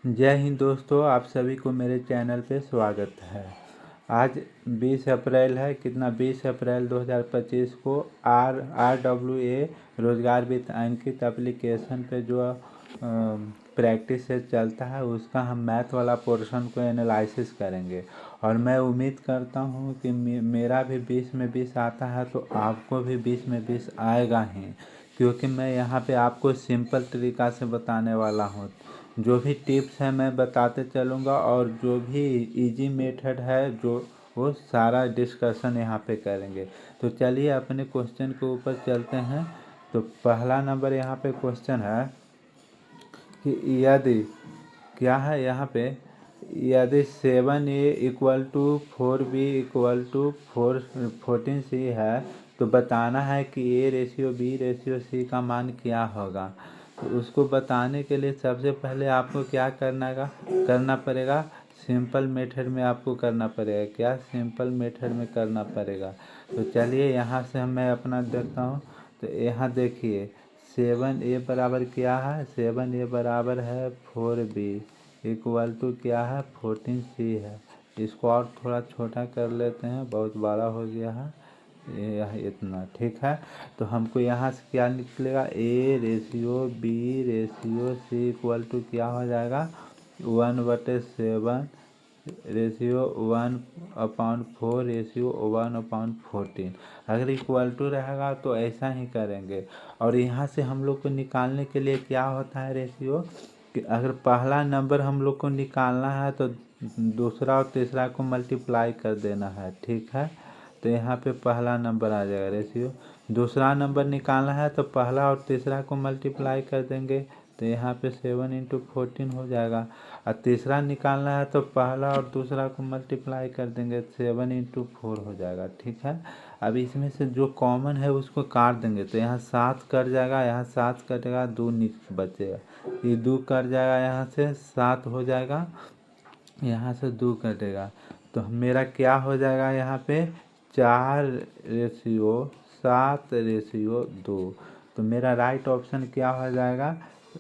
जय हिंद दोस्तों, आप सभी को मेरे चैनल पे स्वागत है। आज 20 अप्रैल है। कितना 20 अप्रैल 2025 को RWA रोजगार विद अंकित एप्लीकेशन पे जो प्रैक्टिस से चलता है उसका हम मैथ वाला पोर्शन को एनालिसिस करेंगे। और मैं उम्मीद करता हूँ कि मेरा भी 20 में 20 आता है तो आपको भी 20 में 20 आएगा ही, क्योंकि मैं यहाँ पे आपको सिंपल तरीक़ा से बताने वाला हूँ। जो भी टिप्स हैं मैं बताते चलूँगा और जो भी इजी मेथड है जो वो सारा डिस्कशन यहाँ पे करेंगे। तो चलिए अपने क्वेश्चन के ऊपर चलते हैं। तो पहला नंबर यहाँ पे क्वेश्चन है कि यदि क्या है यहाँ पे, यदि 7A equal to 4B equal to 14C है तो बताना है कि A ratio B ratio C का मान क्या होगा। तो उसको बताने के लिए सबसे पहले आपको क्या करना पड़ेगा, सिंपल मेथड में आपको करना पड़ेगा। क्या सिंपल मेथड में करना पड़ेगा। तो चलिए यहाँ से मैं अपना देखता हूँ। तो यहाँ देखिए 7A बराबर क्या है, 7A बराबर है 4B इक्वल टू क्या है 14C है। इसको और थोड़ा छोटा कर लेते हैं, बहुत बड़ा हो गया है यह इतना, ठीक है। तो हमको यहाँ से क्या निकलेगा, A ratio B ratio C equal to क्या हो जाएगा 1/7 रेशियो 1/4 रेशियो 1/14। अगर इक्वल टू रहेगा तो ऐसा ही करेंगे। और यहाँ से हम लोग को निकालने के लिए क्या होता है रेशियो, कि अगर पहला नंबर हम लोग को निकालना है तो दूसरा और तीसरा को मल्टीप्लाई कर देना है, ठीक है। तो यहाँ पे पहला नंबर आ जाएगा रेशियो। दूसरा नंबर निकालना है तो पहला और तीसरा को मल्टीप्लाई कर देंगे, तो यहाँ पे 7 × 14 हो जाएगा। और तीसरा निकालना है तो पहला और दूसरा को मल्टीप्लाई कर देंगे, 7 × 4 हो जाएगा, ठीक है। अब इसमें से जो कॉमन है उसको काट देंगे, तो यहाँ 7 कट जाएगा, यहाँ 7 कटेगा, 2 बचेगा, ये 2 कट जाएगा, यहाँ से 7 हो जाएगा, यहाँ से 2 कटेगा। तो मेरा क्या हो जाएगा यहाँ पे 4 रेशियो 7 रेशियो 2। तो मेरा राइट ऑप्शन क्या हो जाएगा,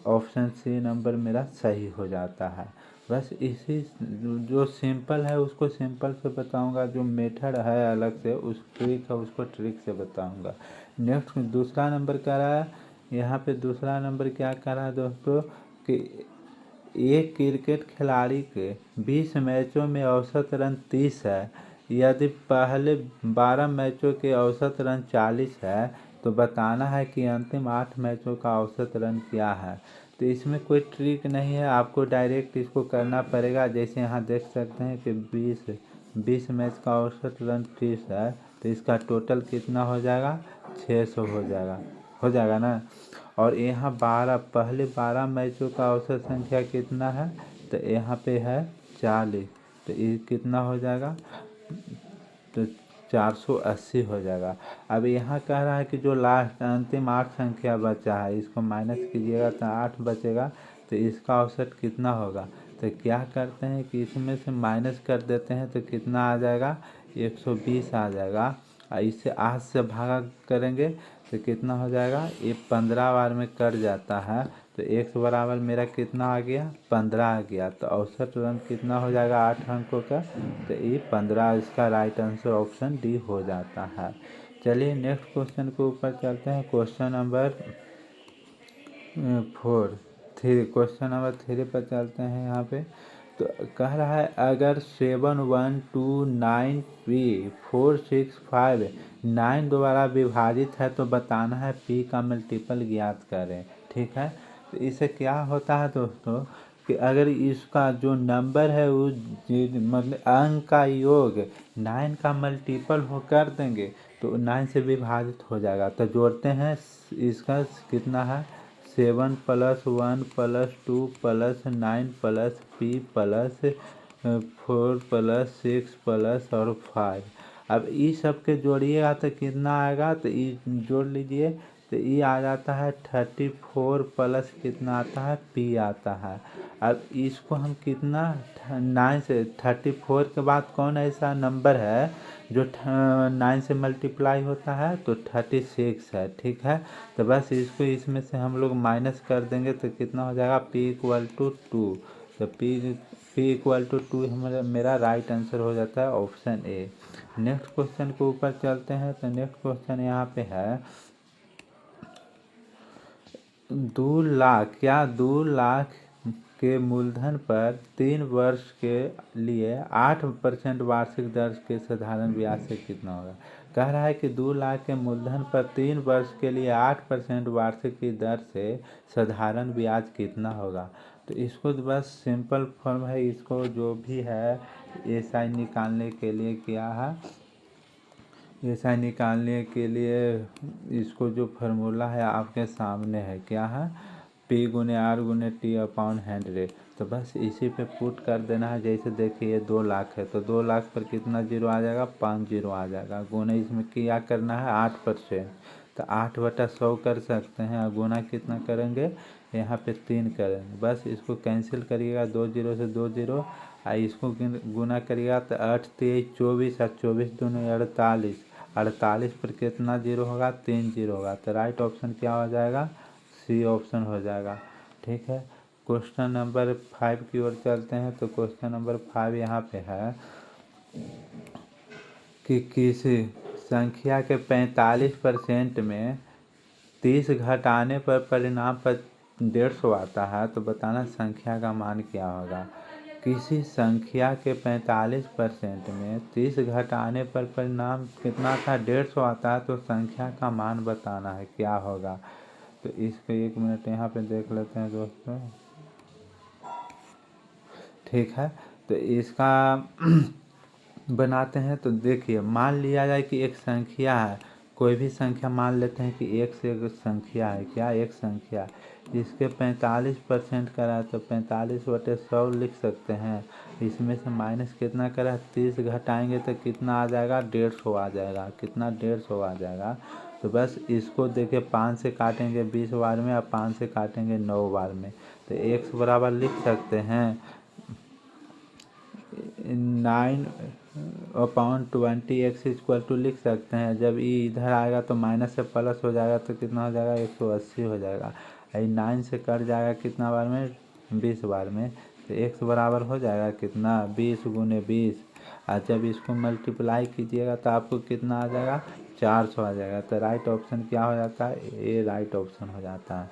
ऑप्शन सी नंबर मेरा सही हो जाता है। बस इसी जो सिंपल है उसको सिंपल से बताऊंगा, जो मेथड है अलग से उस ट्रिक है उसको ट्रिक से बताऊंगा। नेक्स्ट दूसरा नंबर कह रहा है, यहाँ पे दूसरा नंबर क्या कह रहा है दोस्तों, कि एक क्रिकेट खिलाड़ी के 20 मैचों में औसत रन 30 है, यदि पहले 12 मैचों के औसत रन 40 है तो बताना है कि अंतिम 8 मैचों का औसत रन क्या है। तो इसमें कोई ट्रिक नहीं है, आपको डायरेक्ट इसको करना पड़ेगा। जैसे यहाँ देख सकते हैं कि 20 मैच का औसत रन 30 है, तो इसका टोटल कितना हो जाएगा 600 हो जाएगा ना। और यहाँ पहले 12 मैचों का औसत संख्या कितना है, तो यहाँ पे है 40, तो ये कितना हो जाएगा, तो 480 हो जाएगा। अब यहाँ कह रहा है कि जो लास्ट अंतिम 8 संख्या बचा है इसको माइनस कीजिएगा तो 8 बचेगा, तो इसका औसत कितना होगा। तो क्या करते हैं कि इसमें से माइनस कर देते हैं, तो कितना आ जाएगा 120 आ जाएगा। और इसे 8 से भागा करेंगे तो कितना हो जाएगा, ये 15 बार में कट जाता है, तो x बराबर मेरा कितना आ गया 15 आ गया। तो औसत रन कितना हो जाएगा 8 अंकों का, तो ये 15, इसका राइट आंसर ऑप्शन डी हो जाता है। चलिए नेक्स्ट क्वेश्चन के ऊपर चलते हैं। क्वेश्चन नंबर क्वेश्चन नंबर 3 पर चलते हैं। यहाँ पे तो कह रहा है, अगर 7 1 2 9 P 4 6 5 9 द्वारा विभाजित है तो बताना है P का मल्टीपल ज्ञात करें, ठीक है। तो इससे क्या होता है दोस्तों, कि अगर इसका जो नंबर है वो मतलब अंक का योग 9 का मल्टीपल हो कर देंगे तो 9 से विभाजित हो जाएगा। तो जोड़ते हैं, इसका कितना है 7 + 1 + 2 + 9 + P + 4 + 6 + और 5। अब ई सब के जोड़िएगा तो कितना आएगा, तो ई जोड़ लीजिए, तो ई आ जाता है 34 प्लस कितना आता है P आता है। अब इसको हम कितना 9 से 34 के बाद कौन ऐसा नंबर है जो 9 से मल्टीप्लाई होता है, तो 36 है, ठीक है। तो बस इसको इसमें से हम लोग माइनस कर देंगे तो कितना हो जाएगा P = 2। तो तो P इक्वल टू 2 मेरा राइट आंसर हो जाता है ऑप्शन ए। नेक्स्ट क्वेश्चन के ऊपर चलते हैं। तो नेक्स्ट क्वेश्चन यहाँ पे है 2 लाख या 2 लाख के मूलधन पर 3 वर्ष के लिए 8% वार्षिक दर के साधारण ब्याज से कितना होगा। कह रहा है कि 2 लाख के मूलधन पर 3 वर्ष के लिए 8% वार्षिक की दर से साधारण ब्याज कितना होगा। तो इसको तो बस सिंपल फॉर्म है, इसको जो भी है एसआई निकालने के लिए क्या है, एसआई निकालने के लिए इसको जो फार्मूला है आपके सामने है, क्या है, P गुने R गुने T अपॉन 100। तो बस इसी पे पुट कर देना है। जैसे देखिए ये 2 लाख है तो 2 लाख पर कितना जीरो आ जाएगा, 5 जीरो आ जाएगा। गुना इसमें क्या करना है 8%, तो 8/100 कर सकते हैं। और गुना कितना करेंगे, यहाँ पे 3 करेंगे। बस इसको कैंसिल करिएगा, 2 जीरो से 2 जीरो, और इसको गुना करिएगा तो 8 3 24 और 24 दूनी 48, 48 पर कितना जीरो होगा, 3 जीरो होगा। तो राइट ऑप्शन क्या हो जाएगा, सी ऑप्शन हो जाएगा। ठीक है, क्वेश्चन नंबर 5 की ओर चलते हैं। तो क्वेश्चन नंबर 5 यहाँ पे है कि किसी संख्या के 45% में 30 घटाने पर परिणाम पर 150 आता है, तो बताना संख्या का मान क्या होगा। किसी संख्या के 45% में 30 घटाने पर परिणाम कितना था, 150 आता है, तो संख्या का मान बताना है क्या होगा। तो इसको 1 मिनट यहाँ पे देख लेते हैं दोस्तों। ठीक है, तो इसका बनाते हैं। तो देखिए मान लिया जाए कि एक संख्या है, कोई भी संख्या मान लेते हैं कि एक से एक संख्या है, क्या एक संख्या, इसके 45% करा तो 45/100 लिख सकते हैं। इसमें से माइनस कितना करा, 30 घटाएंगे तो कितना आ जाएगा, 150 आ जाएगा। कितना, 150 आ जाएगा। तो बस इसको देखिए 5 से काटेंगे 20 बार में और 5 से काटेंगे 9 बार में, तो x बराबर लिख सकते हैं 9/20 x इक्वल टू लिख सकते हैं। जब ये इधर आएगा तो माइनस से प्लस हो जाएगा तो कितना हो जाएगा, 180 हो जाएगा। 9 से कट जाएगा कितना बार में, 20 बार में, तो x बराबर हो जाएगा कितना, 20 गुने 20। और जब इसको मल्टीप्लाई कीजिएगा तो आपको कितना आ जाएगा, 400 आ जाएगा। तो राइट ऑप्शन क्या हो जाता है, ए राइट ऑप्शन हो जाता है।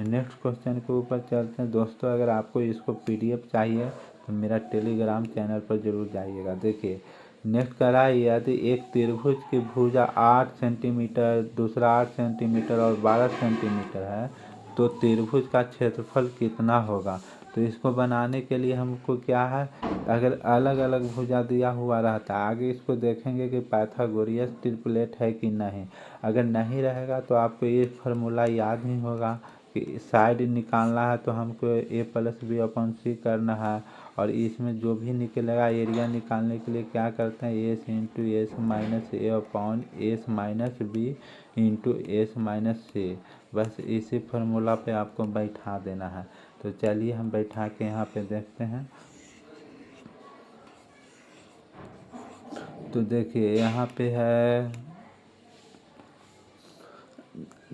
नेक्स्ट क्वेश्चन के ऊपर चलते हैं दोस्तों। अगर आपको इसको PDF चाहिए तो मेरा टेलीग्राम चैनल पर जरूर जाइएगा। देखिए नेक्स्ट कह रहा है, यदि एक त्रिभुज की भुजा 8 सेंटीमीटर, दूसरा 8 सेंटीमीटर और 12 सेंटीमीटर है, तो त्रिभुज का क्षेत्रफल कितना होगा। तो इसको बनाने के लिए हमको क्या है, अगर अलग अलग भुजा दिया हुआ रहता है, आगे इसको देखेंगे कि पाइथागोरस ट्रिपलेट है कि नहीं। अगर नहीं रहेगा तो आपको ये फार्मूला याद नहीं होगा कि साइड निकालना है तो हमको A+B/C करना है, और इसमें जो भी निकलेगा एरिया निकालने के लिए क्या करते हैं, S into S minus A upon S minus B into S minus C। बस इसी फार्मूला पे आपको बैठा देना है। तो चलिए हम बैठा के यहाँ पे देखते हैं। तो देखिए यहाँ पे है,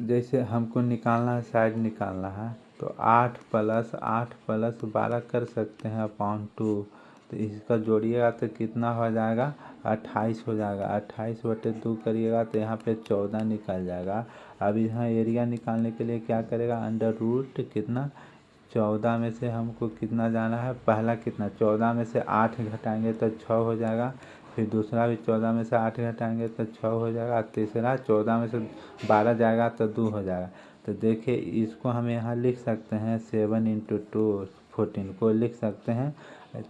जैसे हमको निकालना है, साइड निकालना है, तो 8 + 8 + 12 कर सकते हैं अपॉन 2। तो इसका जोड़िएगा तो कितना हो जाएगा, 28 हो जाएगा। 28/2 करिएगा तो यहाँ पे 14 निकल जाएगा। अब यहाँ एरिया निकालने के लिए क्या करेगा, अंडर रूट कितना, 14 में से हमको कितना जाना है, पहला कितना, 14 में से 8 घटाएंगे तो 6 हो जाएगा। फिर दूसरा भी 14 में से 8 घटाएंगे तो 6 हो जाएगा। तीसरा 14 में से 12 जाएगा तो 2 हो जाएगा। तो देखिए इसको हम यहाँ लिख सकते हैं 7 × 2 14 को लिख सकते हैं।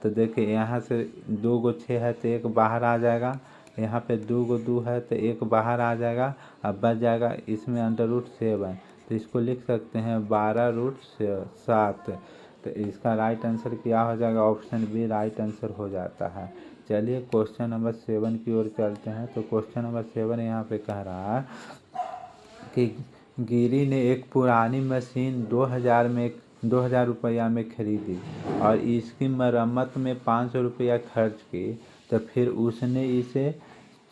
तो देखिए यहाँ से 2 को 6 है तो 1 बाहर आ जाएगा, यहाँ पे 2 को 2 है तो 1 बाहर आ जाएगा। अब बच जाएगा इसमें √7, तो इसको लिख सकते हैं 12√7। तो इसका राइट आंसर क्या हो जाएगा, ऑप्शन बी राइट आंसर हो जाता है। चलिए क्वेश्चन नंबर 7 की ओर चलते हैं। तो क्वेश्चन नंबर 7 यहाँ पे कह रहा है कि गिरी ने एक पुरानी मशीन 2000 रुपया में खरीदी और इसकी मरम्मत में 500 रुपया खर्च की, तो फिर उसने इसे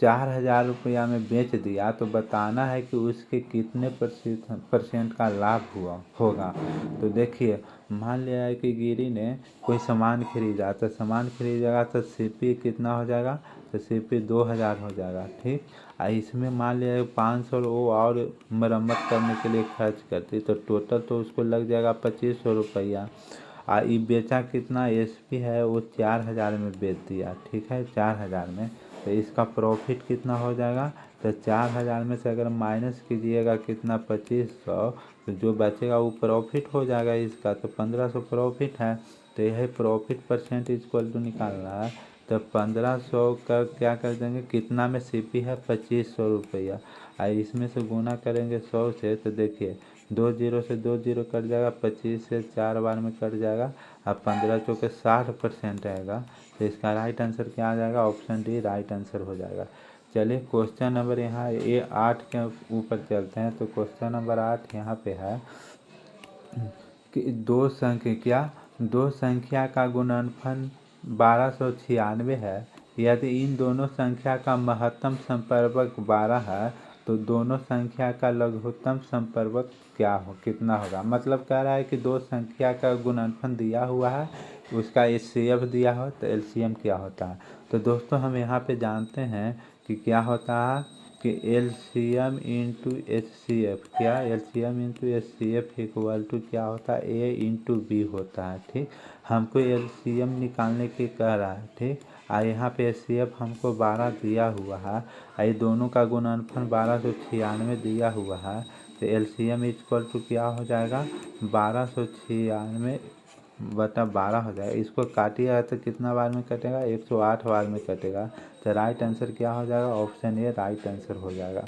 4000 रुपया में बेच दिया। तो बताना है कि उसके कितने % का लाभ हुआ होगा। तो देखिए मान लिया है कि गिरी ने कोई सामान खरीदा, तो सामान खरीदेगा तो सीपी कितना हो जाएगा, तो सीपी 2000 हो जाएगा। ठीक, इसमें मान लिया 500 वो और मरम्मत करने के लिए खर्च करती, तो टोटल तो उसको लग जाएगा 2500 रुपया। ये बेचा कितना, एसपी है वो 4000 में बेच दिया। ठीक है, 4000 में, तो इसका प्रॉफिट कितना हो जाएगा, तो 4000 में से अगर माइनस कीजिएगा कितना 2500, तो जो बचेगा वो प्रॉफिट हो जाएगा इसका, तो 1500 प्रॉफिट है। तो यह प्रॉफिट परसेंट इक्वल टू निकालना है, तो 1500 का क्या कर देंगे, कितना में सीपी है 2500 रुपया, और इसमें से गुना करेंगे 100 से, तो देखिए 2 जीरो से 2 जीरो कट जाएगा, 25 से 4 बार में कट जाएगा, अब 15 चौके 60% रहेगा। तो इसका राइट आंसर क्या आ जाएगा, ऑप्शन डी राइट आंसर हो जाएगा। चलिए क्वेश्चन नंबर यहाँ ये 8 के ऊपर चलते हैं। तो क्वेश्चन नंबर 8 यहाँ पे है कि दो संख्या का गुणनफल 1296 है। यदि इन दोनों संख्या का महत्तम संपर्क 12 है, तो दोनों संख्या का लघुत्तम संपर्क कितना होगा। मतलब कह रहा है कि दो संख्या का गुणनफल दिया हुआ है, उसका एचसीएफ दिया हो तो एलसीएम क्या होता है। तो दोस्तों हम यहाँ पे जानते हैं कि क्या होता है कि LCM into H C F, क्या LCM into H C F equal to क्या होता है, ए इंटू बी होता है। ठीक, हमको एलसीएम निकालने की कह रहा है। ठीक, यहाँ पे एच सी एफ हमको 12 दिया हुआ है, ये दोनों का गुणनफल 1296 दिया हुआ है, तो एलसीएम इक्वल टू क्या हो जाएगा, 1296 बटा 12 हो जाएगा। इसको काटिएगा तो कितना बार में कटेगा, 108 बार में कटेगा। तो राइट आंसर क्या हो जाएगा, ऑप्शन ए राइट आंसर हो जाएगा।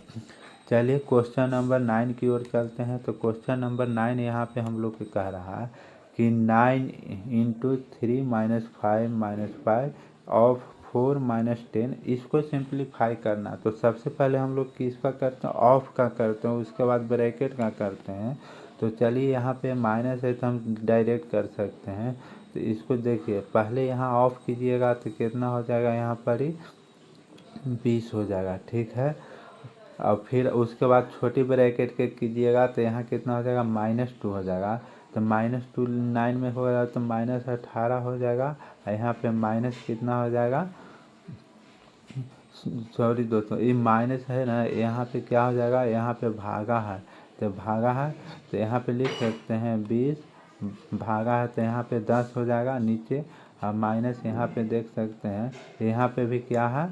चलिए क्वेश्चन नंबर 9 की ओर चलते हैं। तो क्वेश्चन नंबर 9 यहाँ पे हम लोग को कह रहा है कि 9 इंटू 3 माइनस 5 ऑफ 4 माइनस 10, इसको सिंप्लीफाई करना। तो सबसे पहले हम लोग किसका करते हैं, ऑफ का करते हैं, उसके बाद ब्रैकेट का करते हैं। तो चलिए यहाँ पे माइनस है तो हम डायरेक्ट कर सकते हैं। तो इसको देखिए पहले यहाँ ऑफ कीजिएगा तो कितना हो जाएगा, यहाँ पर ही 20 हो जाएगा। ठीक है, और फिर उसके बाद छोटी ब्रैकेट के कीजिएगा तो यहाँ कितना हो जाएगा, -2 हो जाएगा। तो -2 9 में होगा तो -18 हो जाएगा, और यहाँ पे माइनस कितना हो जाएगा, सॉरी दोस्तों ये माइनस है ना, यहाँ पे क्या हो जाएगा, यहाँ पे भागा है, तो भागा है तो यहाँ पे लिख सकते हैं 20, भागा है तो यहाँ पे 10 हो जाएगा नीचे, और माइनस यहाँ पे देख सकते हैं, यहाँ पे भी क्या है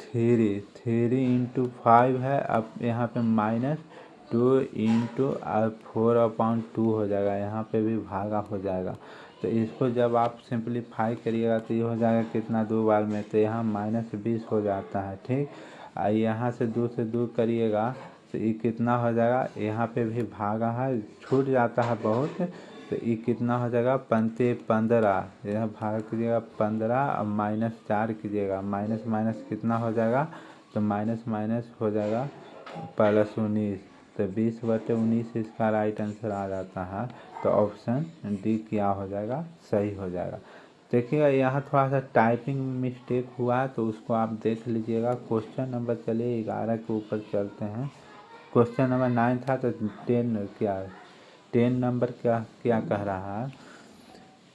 3 इंटू 5 है, अब यहाँ पे -2 इंटू 4/2 हो जाएगा, यहाँ पे भी भागा हो जाएगा। तो इसको जब आप सिंप्लीफाई करिएगा तो ये हो जाएगा कितना, 2 बार में, तो यहाँ -20 हो जाता है। ठीक, यहाँ से 2 से 2 करिएगा तो ये कितना हो जाएगा, यहाँ पे भी भागा है, छूट जाता है बहुत, तो ये कितना हो जाएगा 15, यह भाग कीजिएगा 15 और -4 कीजिएगा, माइनस माइनस कितना हो जाएगा, तो माइनस माइनस हो जाएगा +19, तो 20/19 इसका राइट आंसर आ जाता है। तो ऑप्शन डी क्या हो जाएगा, सही हो जाएगा। देखिएगा यहाँ थोड़ा सा टाइपिंग मिस्टेक हुआ है तो उसको आप देख लीजिएगा। क्वेश्चन नंबर चलिए 11 के ऊपर चलते हैं। क्वेश्चन नंबर 9 था तो 10 नंबर क्या क्या कह रहा है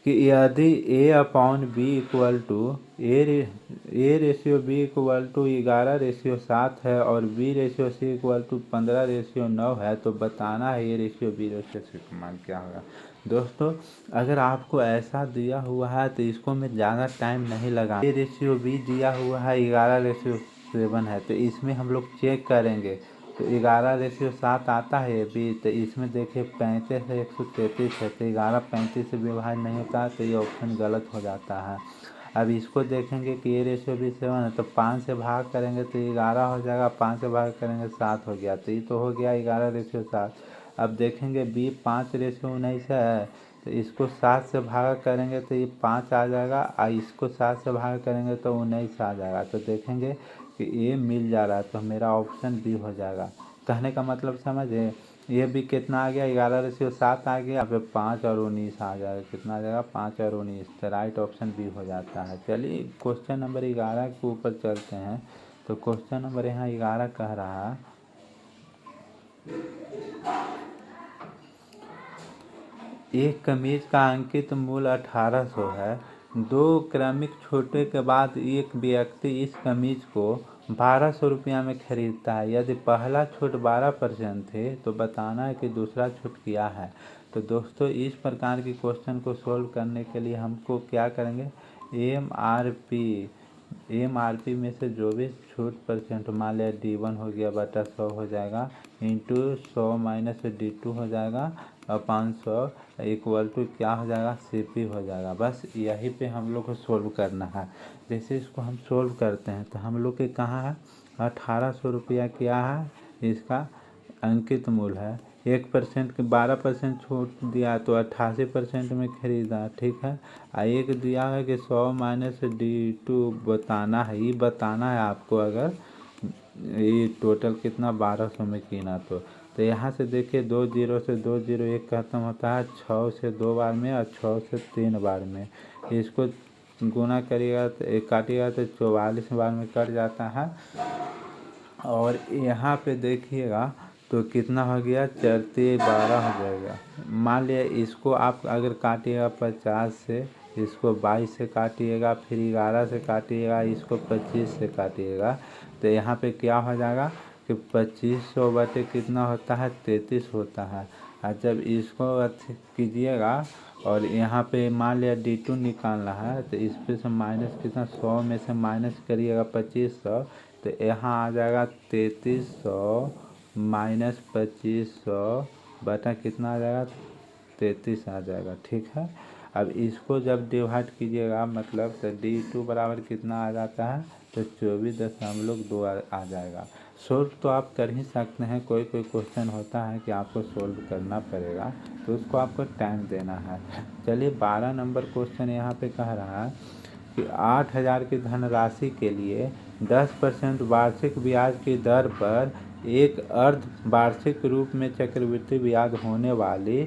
कि यदि A/B equal to A/B equal to 11/7 है और B/C इक्वल टू 15/9 है, तो बताना है A/B/C का मान क्या होगा। दोस्तों अगर आपको ऐसा दिया हुआ है तो इसको में ज़्यादा टाइम नहीं लगा, A/B दिया हुआ है 11/7 है, तो इसमें हम लोग चेक करेंगे तो 11/7 आता है ये भी, तो इसमें देखिए 35 है 133 है, तो 11 35 से विभाजन नहीं होता है, तो ये ऑप्शन गलत हो जाता है। अब इसको देखेंगे कि A/B 7 है, तो 5 से भाग करेंगे तो 11 हो जाएगा, 5 से भाग करेंगे 7 हो गया, तो ये तो हो गया 11/7। अब देखेंगे B 5/19 है, तो इसको 7 से भाग करेंगे तो ये 5 आ जाएगा, और इसको 7 से भाग करेंगे तो 19 आ जाएगा। तो देखेंगे कि ये मिल जा रहा है, तो मेरा ऑप्शन बी हो जाएगा। कहने का मतलब समझे, ये भी कितना आ गया 11/7 आ गया, फिर 5 और 19 आ जाएगा, कितना आ जाएगा 5 और 19, तो राइट ऑप्शन बी हो जाता है। चलिए क्वेश्चन नंबर 11 के ऊपर चलते हैं। तो क्वेश्चन नंबर यहाँ 11 कह रहा है एक कमीज का अंकित मूल्य 1800 है। दो क्रमिक छूटे के बाद एक व्यक्ति इस कमीज को 1200 रुपया में खरीदता है। यदि पहला छूट 12% थे तो बताना है कि दूसरा छूट क्या है। तो दोस्तों, इस प्रकार की क्वेश्चन को सोल्व करने के लिए हमको क्या करेंगे, एम आर पी में से जो भी छूट परसेंट, मान लिया D1 हो गया बटा 100 हो जाएगा, इंटू 100 माइनस D2 हो जाएगा, और 500 इक्वल टू क्या हो जाएगा, CP हो जाएगा। बस यही पे हम लोग को सोल्व करना है। जैसे इसको हम सोल्व करते हैं तो हम लोग के कहाँ है, 1800 रुपया क्या है, इसका अंकित मूल्य है। 1% के 12% छूट दिया तो 88% में खरीदा, ठीक है। एक दिया है कि 100 माइनस D2 बताना है, ये बताना है आपको। अगर ये टोटल कितना 1200 में कीना तो यहाँ से देखिए, 2 जीरो से 2 जीरो 1 खत्म होता है, 6 से 2 बार में और 6 से 3 बार में। इसको गुना करिएगा तो काटिएगा तो 44 बार में कट जाता है। और यहाँ पे देखिएगा तो कितना हो गया, 4 3 12 हो जाएगा। मान लिया इसको आप अगर काटिएगा 50 से, इसको 22 से काटिएगा, फिर 11 से काटिएगा, इसको 25 से काटिएगा, तो यहाँ पे क्या हो जाएगा कि 2500 बटे कितना होता है, 33 होता है। और जब इसको कीजिएगा और यहाँ पे मान लिया D2 निकालना है, तो इस पे से माइनस कितना, 100 में से माइनस करिएगा 2500, तो यहाँ आ जाएगा 3300 माइनस 2500 बटा कितना आ जाएगा, 33 आ जाएगा, ठीक है। अब इसको जब डिवाइड कीजिएगा मतलब तो D2 बराबर कितना आ जाता है, तो 24.2 आ जाएगा। सोल्व तो आप कर ही सकते हैं, कोई कोई क्वेश्चन होता है कि आपको सोल्व करना पड़ेगा, तो उसको आपको टाइम देना है। चलिए 12 नंबर क्वेश्चन यहाँ पे कह रहा है कि 8000 की धनराशि के लिए 10% वार्षिक ब्याज की दर पर एक अर्ध वार्षिक रूप में चक्रवृद्धि ब्याज होने वाली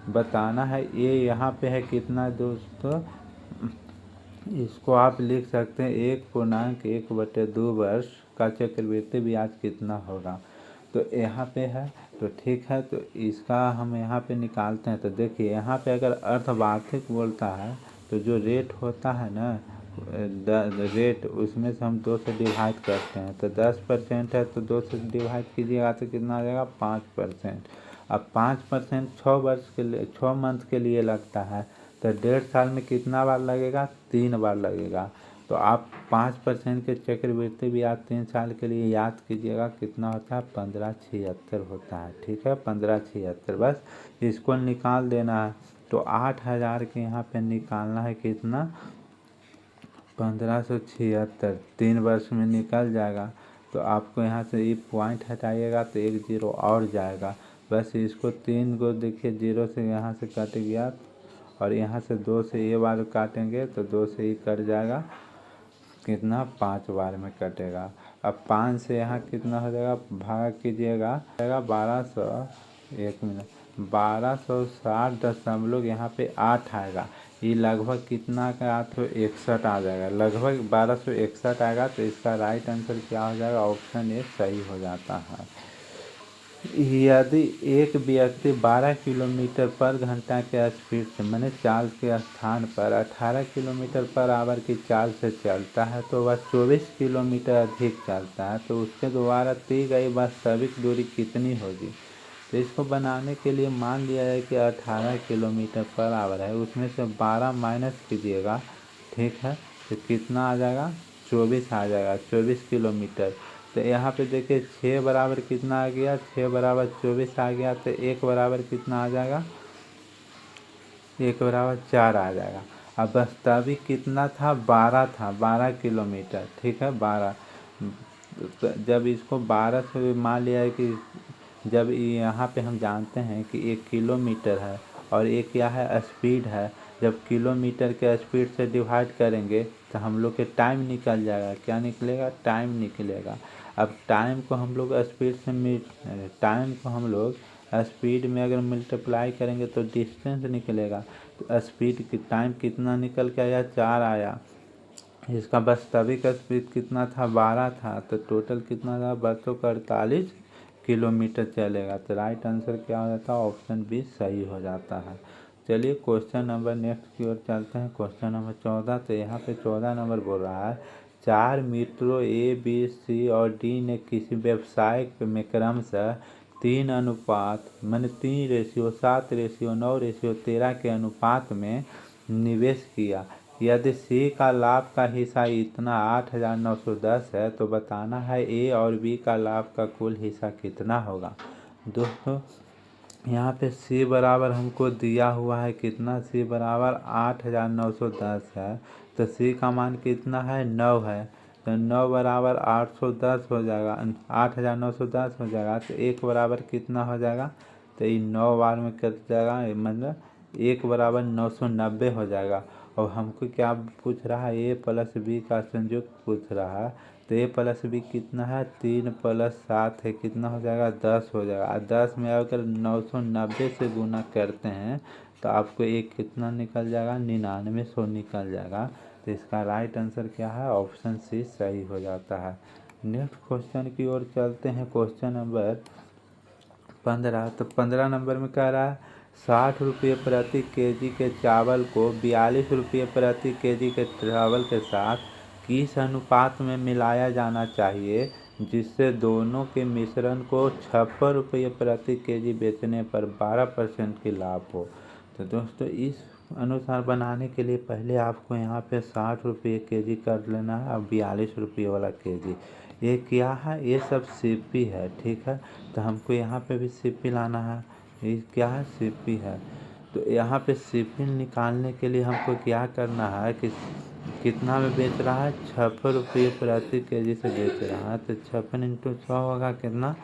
बताना है। ये यहाँ पे है कितना दोस्तों, इसको आप लिख सकते हैं 1.1/2 वर्ष का चक्रवृद्धि ब्याज कितना होगा। तो यहाँ पे है, तो ठीक है, तो इसका हम यहाँ पे निकालते हैं। तो देखिए यहाँ पे अगर अर्धवार्षिक बोलता है तो जो रेट होता है ना, रेट, उसमें से हम 2 से डिवाइड करते हैं। तो 10% है तो 2 से डिवाइड कीजिएगा तो कितना आ जाएगा, 5%। अब 5% 6 वर्ष के लिए, 6 मंथ के लिए लगता है, तो 1.5 साल में कितना बार लगेगा, 3 बार लगेगा। तो आप 5% के चक्रवृद्धि ब्याज 3 साल के लिए याद कीजिएगा कितना होता है, 1576 होता है, ठीक है, 1576। बस इसको निकाल देना है। तो 8000 के यहाँ पे निकालना है कितना, 1576, 3 वर्ष में निकल जाएगा। तो आपको यहाँ से ये पॉइंट हटाइएगा तो 1 जीरो और जाएगा। बस इसको 3 को देखिए, 0 से यहाँ से कट गया, और यहाँ से 2 से ये बार काटेंगे तो 2 से ही कट जाएगा, कितना, 5 बार में कटेगा। अब 5 से यहाँ कितना हो जाएगा, भाग कीजिएगा, जाएगा 1200, 1 मिनट, 1260 यहाँ पे 8 आएगा। ये लगभग कितना का 861 आ जाएगा, लगभग 1261 आएगा। तो इसका राइट आंसर क्या हो जाएगा, ऑप्शन ए सही हो जाता है। यदि एक व्यक्ति 12 किलोमीटर पर घंटा के स्पीड से, मैंने चाल के स्थान पर 18 किलोमीटर पर आवर की चाल से चलता है तो वह 24 किलोमीटर अधिक चलता है, तो उसके द्वारा दी गई वास्तविक दूरी कितनी होगी। तो इसको बनाने के लिए मान लिया है कि 18 किलोमीटर पर आवर है, उसमें से 12 माइनस कीजिएगा, ठीक है, तो कितना आ जाएगा, 24 आ जाएगा, 24 किलोमीटर। तो यहाँ पे देखिए 6 बराबर कितना आ गया, 6 बराबर 24 आ गया, तो 1 बराबर कितना आ जाएगा, 1 बराबर 4 आ जाएगा। अब वास्तविक कितना था, 12 था, 12 किलोमीटर, ठीक है, 12। तो जब इसको 12 से मान लिया है कि जब यहाँ पे हम जानते हैं कि 1 किलोमीटर है और एक क्या है, स्पीड है, जब किलोमीटर के स्पीड से डिवाइड करेंगे तो हम लोग के टाइम निकल जाएगा, क्या निकलेगा, टाइम निकलेगा। अब टाइम को हम लोग स्पीड में अगर मल्टीप्लाई करेंगे तो डिस्टेंस निकलेगा। तो स्पीड की टाइम कितना निकल के आया, 4 आया। इसका वास्तविक स्पीड कितना था, 12 था, तो टोटल कितना था, 248 किलोमीटर चलेगा। तो राइट आंसर क्या हो जाता है, ऑप्शन बी सही हो जाता है। चलिए क्वेश्चन नंबर नेक्स्ट की ओर चलते हैं। Question number 14। तो यहाँ पे 14 नंबर बोल रहा है, 4 मित्रों ए बी सी और डी ने किसी व्यवसाय में क्रमशः 3 अनुपात माने 3:7:9:13 के अनुपात में निवेश किया। यदि सी का लाभ का हिस्सा इतना 8,910 है तो बताना है ए और बी का लाभ का कुल हिस्सा कितना होगा। दोस्तों यहाँ पे सी बराबर हमको दिया हुआ है कितना, सी बराबर 8,910 है। तो सी का मान कितना है, 9 है। तो 9 बराबर 810 हो जाएगा, 8,910 हो जाएगा। तो 1 बराबर कितना हो जाएगा, तो ये 9 बार में कट जाएगा, मतलब 1 बराबर 990 हो जाएगा। और हमको क्या पूछ रहा है, ए प्लस बी का संयुक्त पूछ रहा है। तो ए प्लस बी कितना है, 3 + 7 है, कितना हो जाएगा, 10 हो जाएगा। 10 में अगर 990 से गुना करते हैं तो आपको एक कितना निकल जाएगा, 9900 निकल जाएगा। तो इसका राइट आंसर क्या है, ऑप्शन सी सही हो जाता है। नेक्स्ट क्वेश्चन की ओर चलते हैं। Question number 15। तो 15 नंबर में कह रहा है, 60 रुपये प्रति केजी के चावल को 42 रुपये प्रति केजी के चावल के साथ किस अनुपात में मिलाया जाना चाहिए जिससे दोनों के मिश्रण को 56 रुपये प्रति केजी बेचने पर 12% की लाभ हो। तो दोस्तों इस अनुसार बनाने के लिए पहले आपको यहाँ पे 60 रुपये केजी कर लेना है और 42 रुपये वाला केजी। ये क्या है, ये सब सीपी है, ठीक है। तो हमको यहाँ पे भी सीपी लाना है, ये क्या है, सीपी है। तो यहाँ पे सीपी निकालने के लिए हमको क्या करना है कि कितना में बेच रहा है, 56 रुपये प्रति केजी से बेच रहा है। तो 56 × 100 होगा कितना,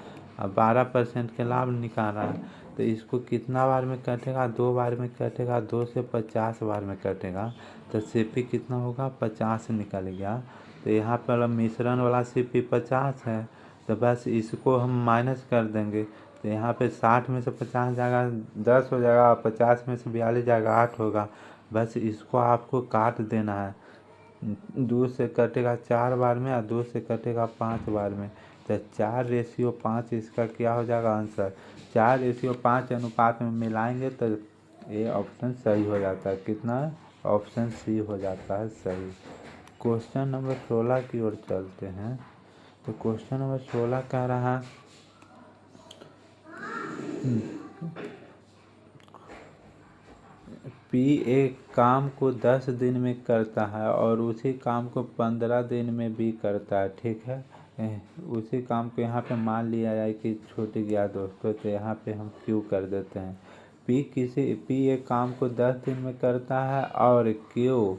12% के लाभ निकाल रहा है। तो इसको कितना बार में कटेगा, 2 बार में कटेगा, 2 से 50 बार में कटेगा। तो सीपी कितना होगा, 50 निकल गया। तो यहाँ पर मिश्रण वाला सीपी 50 है, तो बस इसको हम माइनस कर देंगे। तो यहाँ पे 60 में से 50 जाएगा 10 हो जाएगा, 50 में से 42 जाएगा 8 होगा। बस इसको आपको काट देना है, 2 से कटेगा 4 बार में और 2 से कटेगा 5 बार में। तो 4:5 इसका क्या हो जाएगा आंसर, 4:5 अनुपात में मिलाएंगे तो ये ऑप्शन सही हो जाता है। कितना, ऑप्शन सी हो जाता है सही। क्वेश्चन नंबर 16 की ओर चलते हैं। तो क्वेश्चन नंबर 16 कह रहा है, पी एक काम को 10 दिन में करता है और उसी काम को 15 दिन में भी करता है, ठीक है। उसी काम को यहाँ पे मान लिया जाए कि छूट गया दोस्तों, तो यहाँ पे हम क्यू कर देते हैं। पी एक काम को 10 दिन में करता है और क्यू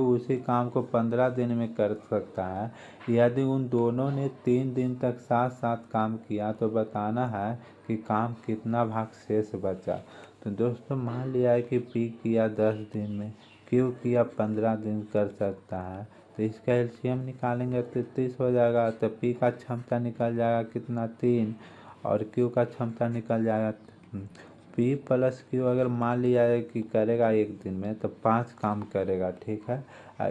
उसी काम को 15 दिन में कर सकता है। यदि उन दोनों ने 3 दिन तक साथ साथ काम किया तो बताना है कि काम कितना भाग शेष बचा। तो दोस्तों मान लिया है कि पी किया 10 दिन में, क्यू किया 15 दिन कर सकता है। तो इसका एलसीएम निकालेंगे तो 33 हो जाएगा। तो पी का क्षमता निकल जाएगा कितना, 3, और क्यू का क्षमता निकल जाएगा पी प्लस क्यू अगर मान लिया है कि करेगा 1 दिन में तो 5 काम करेगा, ठीक है।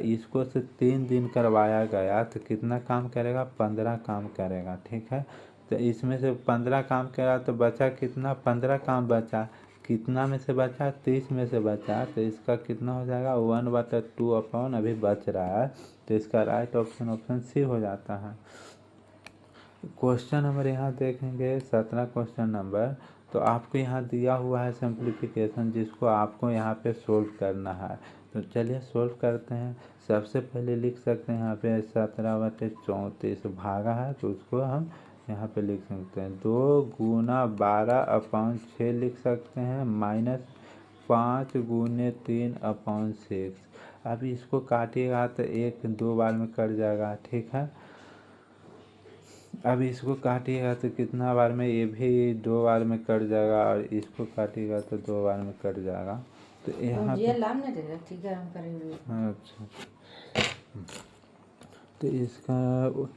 इसको से 3 दिन करवाया गया तो कितना काम करेगा, 15 काम करेगा, ठीक है। तो इसमें से 15 काम करा तो बचा कितना, 15 काम बचा, कितना में से बचा, 30 में से बचा। तो इसका कितना हो जाएगा, 1/2 अपॉन अभी बच रहा है। तो इसका राइट ऑप्शन ऑप्शन सी हो जाता है। क्वेश्चन नंबर यहाँ देखेंगे 17 क्वेश्चन नंबर। तो आपको यहाँ दिया हुआ है सिंप्लीफिकेशन जिसको आपको यहाँ पे सोल्व करना है। तो चलिए सोल्व करते हैं। सबसे पहले लिख सकते हैं यहाँ पे 17/34 भागा है तो उसको हम यहाँ पे लिख सकते हैं 2 × 12/6 लिख सकते हैं माइनस 5 × 3/6। अभी इसको काटिएगा तो 1 2 बार में कट जाएगा, ठीक है। अब इसको काटिएगा तो कितना बार में, ये भी 2 बार में कट जाएगा और इसको काटिएगा तो 2 बार में कट जाएगा। तो यहाँ पे ठीक है हम करेंगे। अच्छा, तो इसका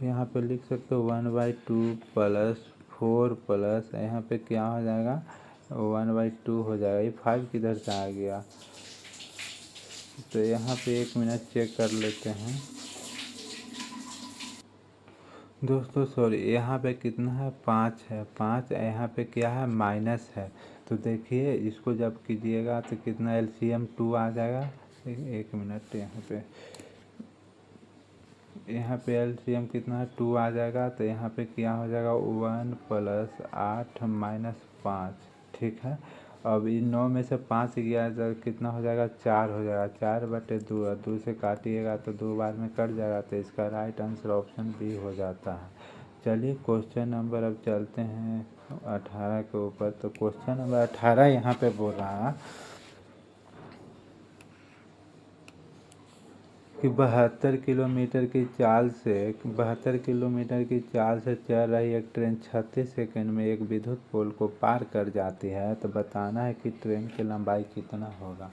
यहाँ पे लिख सकते हो 1/2 + 4 प्लस यहाँ पे क्या हो जाएगा, 1/2 हो जाएगा। ये 5 किधर से आ गया, तो यहाँ पे 1 मिनट चेक कर लेते हैं दोस्तों। सॉरी, यहाँ पे कितना है, 5 है, 5 यहाँ पे क्या है, माइनस है। तो देखिए इसको जब कीजिएगा तो कितना LCM 2 आ जाएगा। एक मिनट, यहाँ पे LCM कितना है 2 आ जाएगा। तो यहाँ पे क्या हो जाएगा 1 + 8 - 5, ठीक है। अब इन 9 में से 5 गया तो कितना हो जाएगा 4 हो जाएगा। 4/2, और 2 से काटिएगा तो 2 बार में कट जाएगा। तो इसका राइट आंसर ऑप्शन बी हो जाता है। चलिए क्वेश्चन नंबर अब चलते हैं 18 के ऊपर। तो क्वेश्चन नंबर 18 यहाँ पे बोल रहा है कि 72 किलोमीटर की चाल से चल रही एक ट्रेन 36 सेकंड में एक विद्युत पोल को पार कर जाती है। तो बताना है कि ट्रेन की लंबाई कितना होगा।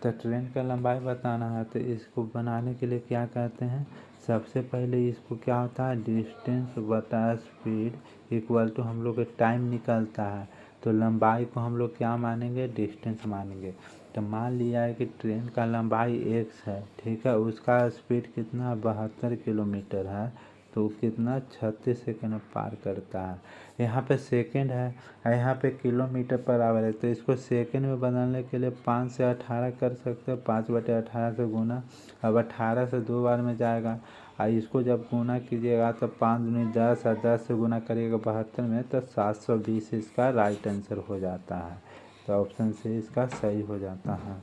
तो ट्रेन का लंबाई बताना है। तो इसको बनाने के लिए क्या कहते हैं, सबसे पहले इसको क्या होता है डिस्टेंस बटा स्पीड इक्वल टू हम लोग टाइम निकलता है। तो लंबाई को हम लोग क्या मानेंगे, डिस्टेंस मानेंगे। तो मान लिया है कि ट्रेन का लंबाई x है, ठीक है। उसका स्पीड कितना 72 किलोमीटर है। तो कितना 36 सेकंड में पार करता है। यहाँ पे सेकंड है, यहाँ पे किलोमीटर पर आवर है। तो इसको सेकंड में बदलने के लिए 5 से 18 कर सकते हो, 5/18 से गुना। अब 18 से 2 बार में जाएगा। और इसको जब गुना कीजिएगा तो 5 दूनी 10, और 10 से गुना करिएगा 72 में, तो 720 इसका राइट आंसर हो जाता है। तो ऑप्शन से इसका सही हो जाता है।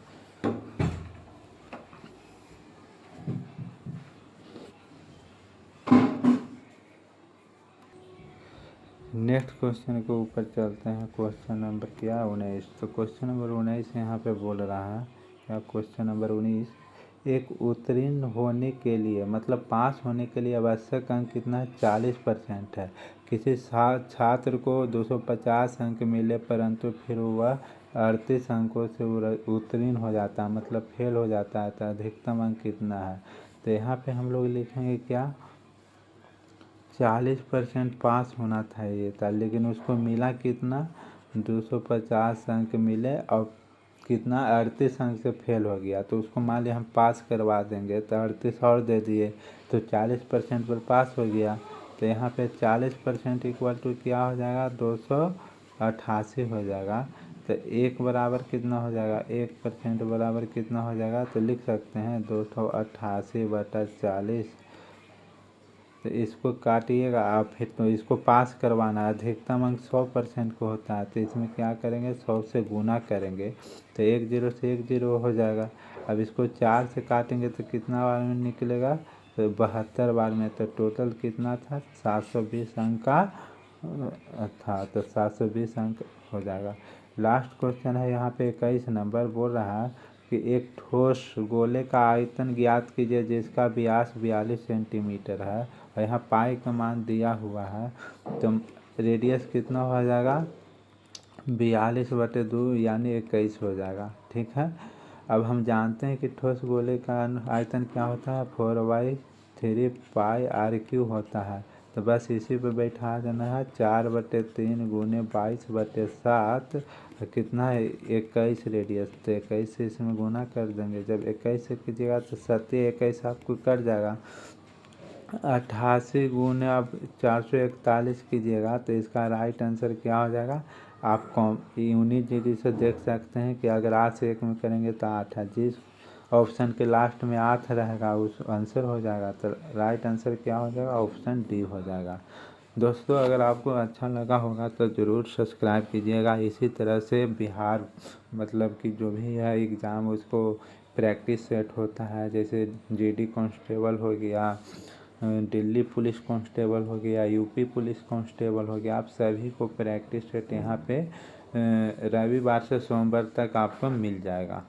नेक्स्ट क्वेश्चन के ऊपर चलते हैं। क्वेश्चन नंबर क्या 19। तो क्वेश्चन नंबर 19 यहाँ पे बोल रहा है क्या, क्वेश्चन नंबर 19, एक उत्तीर्ण होने के लिए मतलब पास होने के लिए आवश्यक अंक कितना है 40% है। किसी छात्र को 250 अंक मिले परंतु फिर वह 38 अंकों से उत्तीर्ण हो जाता है, मतलब फेल हो जाता है। तो अधिकतम अंक कितना है। तो यहाँ पे हम लोग लिखेंगे क्या 40% पास होना था ये था, लेकिन उसको मिला कितना 250 अंक मिले और कितना 38 अंक से फेल हो गया। तो उसको मान लिया हम पास करवा देंगे, तो 38 और दे दिए तो 40% पर पास हो गया। तो यहाँ पे 40% इक्वल टू क्या हो जाएगा 288 हो जाएगा। तो 1 बराबर कितना हो जाएगा 1% बराबर कितना हो जाएगा। तो लिख सकते हैं 288/40। तो इसको काटिएगा आप, फिर तो इसको पास करवाना है। अधिकतम अंक 100% को होता है। तो इसमें क्या करेंगे 100 से गुना करेंगे तो 1 0 से 1 0 हो जाएगा। अब इसको 4 से काटेंगे तो कितना बार में निकलेगा, तो 72 बार में। तो टोटल कितना था 720 अंक का था। तो 720 अंक हो जाएगा। लास्ट क्वेश्चन है यहाँ पे 21 नंबर बोल रहा है कि एक ठोस गोले का आयतन ज्ञात कीजिए जिसका व्यास 42 सेंटीमीटर है और यहाँ पाई का मान दिया हुआ है। तो रेडियस कितना हो जाएगा 42/2 यानी 21 हो जाएगा, ठीक है। अब हम जानते हैं कि ठोस गोले का आयतन क्या होता है 4/3 πr³ होता है। तो बस इसी पे बैठा देना है 4/3 गुने 22/7 कितना है 21 रेडियस। तो 21 से इसमें गुना कर देंगे। जब 21 से कीजिएगा तो 7 आपको कट जाएगा। 88 गुने अब 441 कीजिएगा तो इसका राइट आंसर क्या हो जाएगा। आप यूनिट डिजिट से देख सकते हैं कि अगर 8 से 1 में करेंगे तो 8 है। जिस ऑप्शन के लास्ट में 8 रहेगा उस आंसर हो जाएगा। तो राइट आंसर क्या हो जाएगा ऑप्शन डी हो जाएगा। दोस्तों अगर आपको अच्छा लगा होगा तो ज़रूर सब्सक्राइब कीजिएगा। इसी तरह से बिहार मतलब कि जो भी है एग्ज़ाम उसको प्रैक्टिस सेट होता है, जैसे जीडी कांस्टेबल हो गया, दिल्ली पुलिस कांस्टेबल हो गया, यूपी पुलिस कांस्टेबल हो गया। आप सभी को प्रैक्टिस सेट यहाँ पे रविवार से सोमवार तक आपको मिल जाएगा।